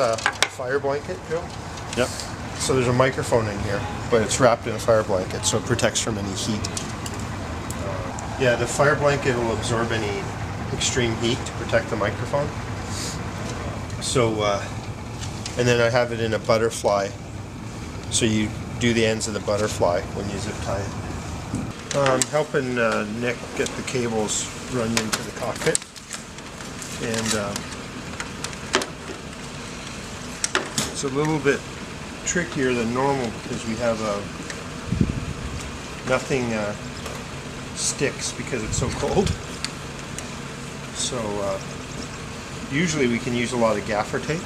a fire blanket, Joe. Yep. So there's a microphone in here, but it's wrapped in a fire blanket, so it protects from any heat. Yeah, the fire blanket will absorb any extreme heat to protect the microphone. So, and then I have it in a butterfly. So you do the ends of the butterfly when you zip tie it. I'm helping Nick get the cables run into the cockpit. And it's a little bit trickier than normal because we have nothing sticks because it's so cold. So usually we can use a lot of gaffer tape,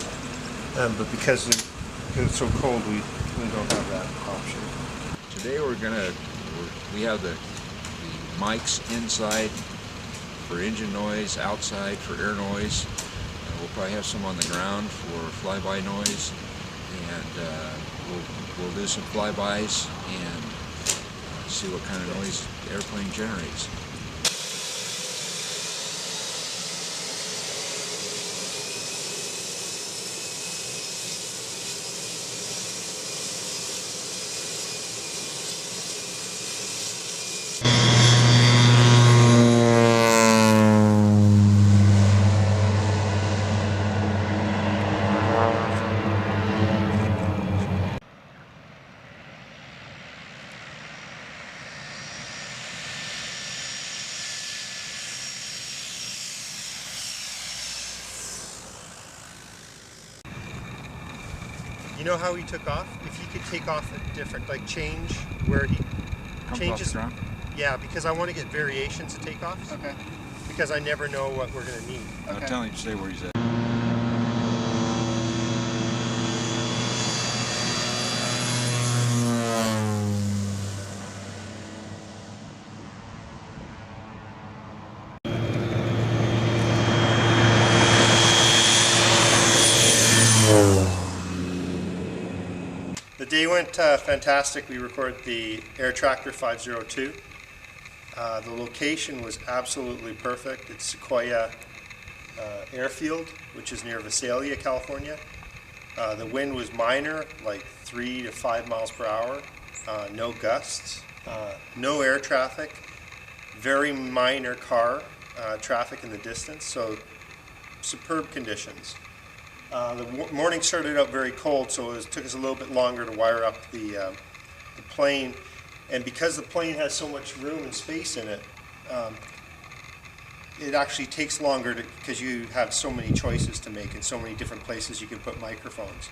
but because it's so cold, we really don't have that option. Today we have the mics inside for engine noise, outside for air noise. We'll probably have some on the ground for flyby noise, and we'll do some flybys and see what kind of noise the airplane generates. You know how he took off? If he could take off at different, like change where he changes. Ground? Yeah, because I want to get variations of takeoffs. Okay. Because I never know what we're going to need. I'll tell him to stay where he's at. The day went fantastic. We recorded the Air Tractor 502. The location was absolutely perfect. It's Sequoia Airfield, which is near Visalia, California. The wind was minor, like 3 to 5 miles per hour. No gusts, no air traffic, very minor car traffic in the distance, so superb conditions. The morning started out very cold, so it took us a little bit longer to wire up the plane. And because the plane has so much room and space in it, it actually takes longer because you have so many choices to make and so many different places you can put microphones.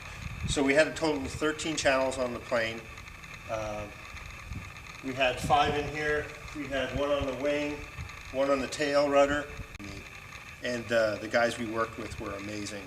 So we had a total of 13 channels on the plane. We had 5 in here. We had 1 on the wing, 1 on the tail rudder. And the guys we worked with were amazing.